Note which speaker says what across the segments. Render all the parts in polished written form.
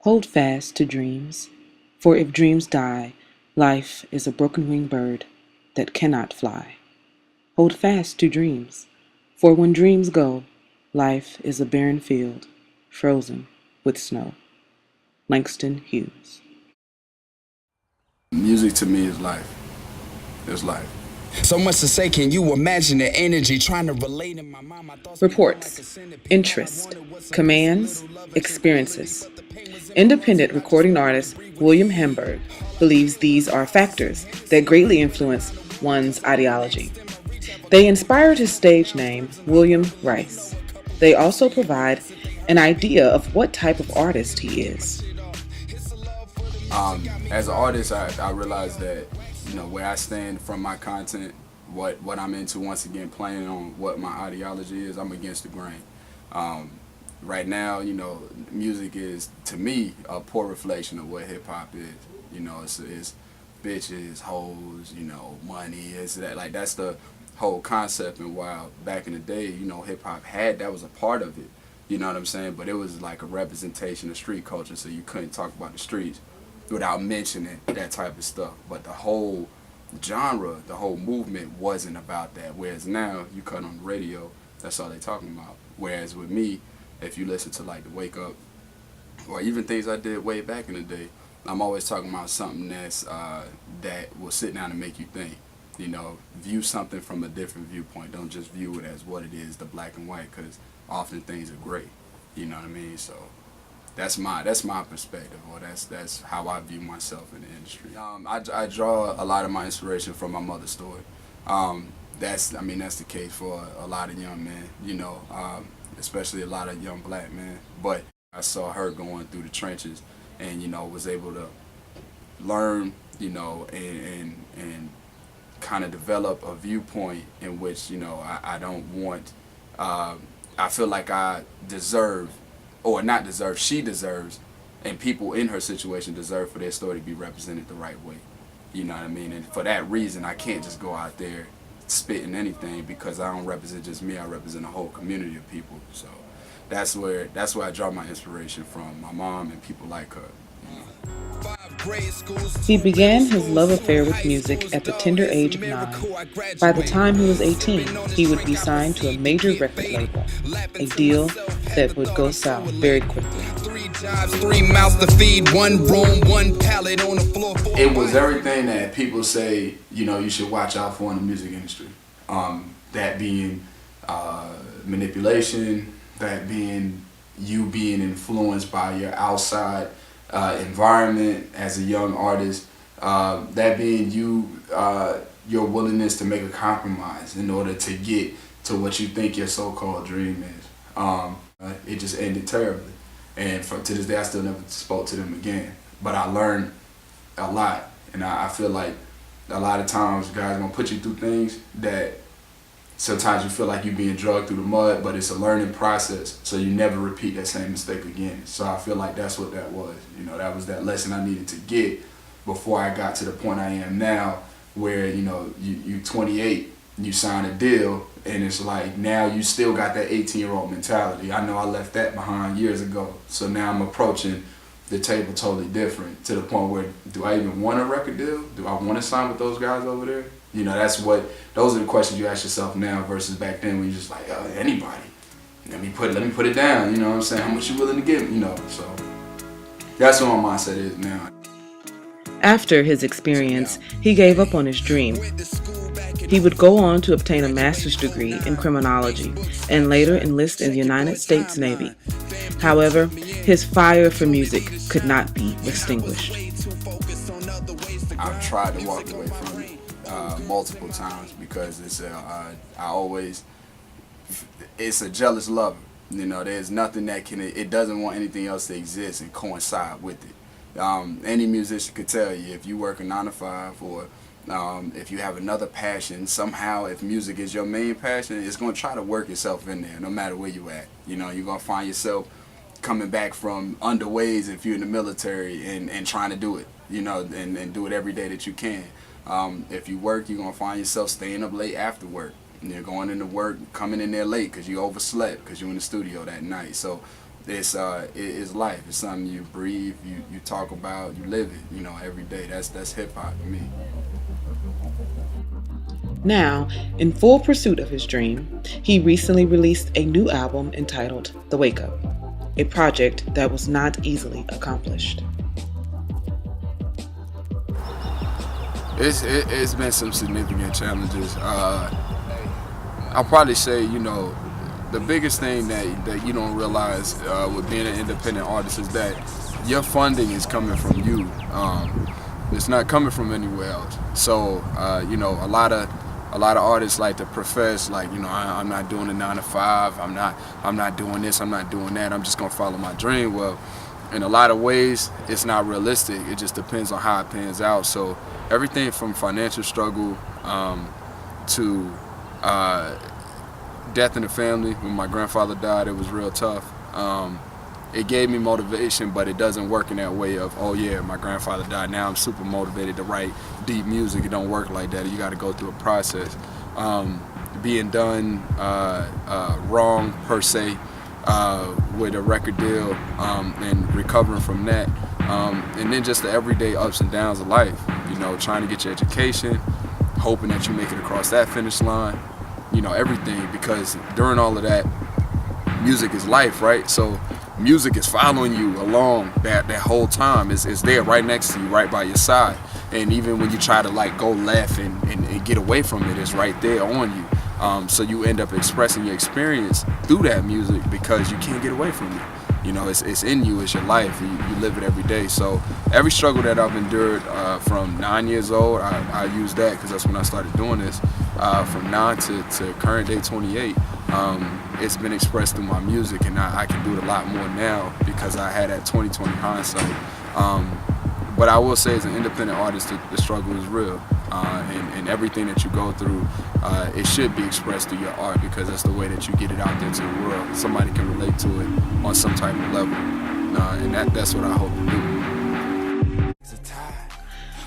Speaker 1: Hold fast to dreams, for if dreams die, life is a broken-winged bird that cannot fly. Hold fast to dreams, for when dreams go, life is a barren field, frozen with snow. Langston Hughes.
Speaker 2: Music to me is life. It's life.
Speaker 3: So much to say, can you imagine the energy trying to relate in my mind? My thoughts be going like a
Speaker 1: Reports,
Speaker 3: centipede. All I
Speaker 1: interest,
Speaker 3: wanted was some
Speaker 1: commands,
Speaker 3: little love and true belief,
Speaker 1: experiences.
Speaker 3: but the pain was in my lungs
Speaker 1: Independent
Speaker 3: and I just
Speaker 1: recording
Speaker 3: wanted to
Speaker 1: artist
Speaker 3: breathe
Speaker 1: William
Speaker 3: without
Speaker 1: Hemberg believes these are factors that greatly influence one's ideology. They inspired his stage name, William Rice. They also provide an idea of what type of artist he is.
Speaker 2: As an artist, I realize that, where I stand from my content, what I'm into, once again, playing on what my ideology is, I'm against the grain. Um, right now, music is, to me, a poor reflection of what hip hop is. It's bitches, hoes, money. It's that, like, that's the whole concept. And while back in the day, hip hop that was a part of it. You know what I'm saying? But it was like a representation of street culture, so you couldn't talk about the streets without mentioning that type of stuff. But the whole genre, the whole movement wasn't about that. Whereas now, you cut on the radio, that's all they talking about. Whereas with me, if you listen to like the Wake Up, or even things I did way back in the day, I'm always talking about something that will sit down and make you think. View something from a different viewpoint. Don't just view it as what it is, the black and white, because often things are gray. You know what I mean? So that's my perspective, or that's how I view myself in the industry. I draw a lot of my inspiration from my mother's story. That's the case for a lot of young men, especially a lot of young black men. But I saw her going through the trenches, and was able to learn, and kind of develop a viewpoint in which I don't want. I feel like I deserve, or not deserve, she deserves, and people in her situation deserve for their story to be represented the right way. You know what I mean? And for that reason, I can't just go out there spitting anything, because I don't represent just me. I represent a whole community of people. So that's where I draw my inspiration from, my mom and people like her.
Speaker 1: He began his love affair with music at the tender age of 9. By the time he was 18, he would be signed to a major record label, a deal that would go south very quickly.
Speaker 3: Three mouths to feed, one room, one pallet on the floor.
Speaker 2: It was everything that people say, you should watch out for in the music industry. That being manipulation, that being you being influenced by your outside environment as a young artist, that being your willingness to make a compromise in order to get to what you think your so-called dream is. It just ended terribly, and to this day I still never spoke to them again. But I learned a lot, and I feel like a lot of times guys are gonna put you through things that sometimes you feel like you're being dragged through the mud, but it's a learning process, so you never repeat that same mistake again. So I feel like that's what that was. That was that lesson I needed to get before I got to the point I am now, where you 28, you sign a deal, and it's like now you still got that 18-year-old mentality. I know I left that behind years ago, so now I'm approaching the table totally different, to the point where, do I even want a record deal? Do I want to sign with those guys over there? Those are the questions you ask yourself now versus back then when you're just like, anybody. Let me put it down, you know what I'm saying? How much you willing to give, so that's what my mindset is now.
Speaker 1: After his experience, he gave up on his dream. He would go on to obtain a master's degree in criminology and later enlist in the United States Navy. However, his fire for music could not be extinguished.
Speaker 2: I've tried to walk away from it multiple times, because it's a jealous lover. There's nothing it doesn't want anything else to exist and coincide with it. Any musician could tell you, if you work a 9 to 5, or if you have another passion, somehow if music is your main passion, it's going to try to work itself in there no matter where you at. You're going to find yourself coming back from underways if you're in the military, and trying to do it, and do it every day that you can. If you work, you're going to find yourself staying up late after work. And you're going into work, coming in there late because you overslept, because you're in the studio that night. So it's life. It's something you breathe, you talk about, you live it, you know, every day. That's hip hop to me.
Speaker 1: Now, in full pursuit of his dream, he recently released a new album entitled The Wake Up, a project that was not easily accomplished.
Speaker 2: It's been some significant challenges. I'll probably say, you know, the biggest thing that you don't realize with being an independent artist is that your funding is coming from you. It's not coming from anywhere else. So, you know, a lot of artists like to profess, like, you know, I'm not doing a 9 to 5. I'm not doing this. I'm not doing that. I'm just gonna follow my dream. Well, in a lot of ways, it's not realistic. It just depends on how it pans out. So everything from financial struggle to death in the family. When my grandfather died, it was real tough. It gave me motivation, but it doesn't work in that way of, oh yeah, my grandfather died, now I'm super motivated to write deep music. It don't work like that. You got to go through a process. Being done wrong per se with a record deal and recovering from that, and then just the everyday ups and downs of life. You know, trying to get your education, hoping that you make it across that finish line. You know, everything, because during all of that, music is life, right? So music is following you along that whole time. It's there right next to you, right by your side. And even when you try to like go left and get away from it, it's right there on you. So you end up expressing your experience through that music because you can't get away from it. You know, it's in you, it's your life. You live it every day. So every struggle that I've endured from 9 years old, I use that because that's when I started doing this. From 9 to current day 28, it's been expressed through my music, and I can do it a lot more now because I had that 20/20 hindsight. But I will say, as an independent artist, the struggle is real, and everything that you go through, it should be expressed through your art because that's the way that you get it out there to the world. Somebody can relate to it on some type of level, and that's what I hope to do.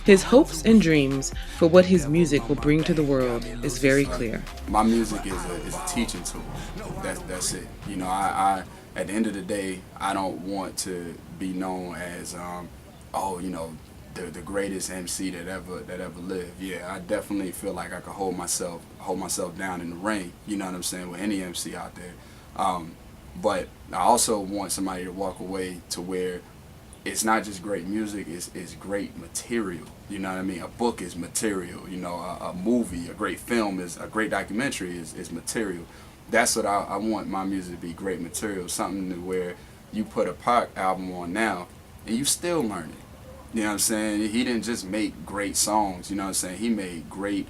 Speaker 1: His hopes and dreams for what his music will bring to the world is very clear.
Speaker 2: My music is a teaching tool. That's it. You know, I at the end of the day, I don't want to be known as you know, the greatest MC that ever lived. Yeah, I definitely feel like I could hold myself down in the ring. You know what I'm saying, with any MC out there. But I also want somebody to walk away to where it's not just great music, it's great material. You know what I mean? A book is material. You know, a movie, a great film, a great documentary is material. That's what I want my music to be, great material. Something to where you put a Pac album on now and you still learn it. You know what I'm saying? He didn't just make great songs, you know what I'm saying? He made great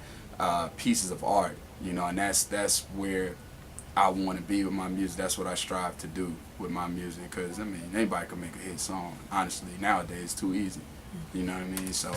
Speaker 2: pieces of art, you know, and that's where I want to be with my music. That's what I strive to do with my music, because I mean, anybody can make a hit song. Honestly, nowadays it's too easy. You know what I mean? So.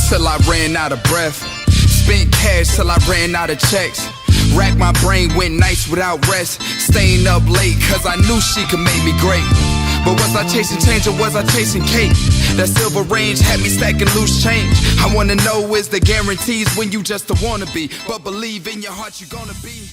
Speaker 3: Till I ran out of breath. Spent cash till I ran out of checks. Racked my brain, went nights without rest. Staying up late cause I knew she could make me great. But was I chasing change or was I chasing cake? That silver range had me stacking loose change. I wanna know is the guarantees when you just a wannabe, but believe in your heart you're gonna be.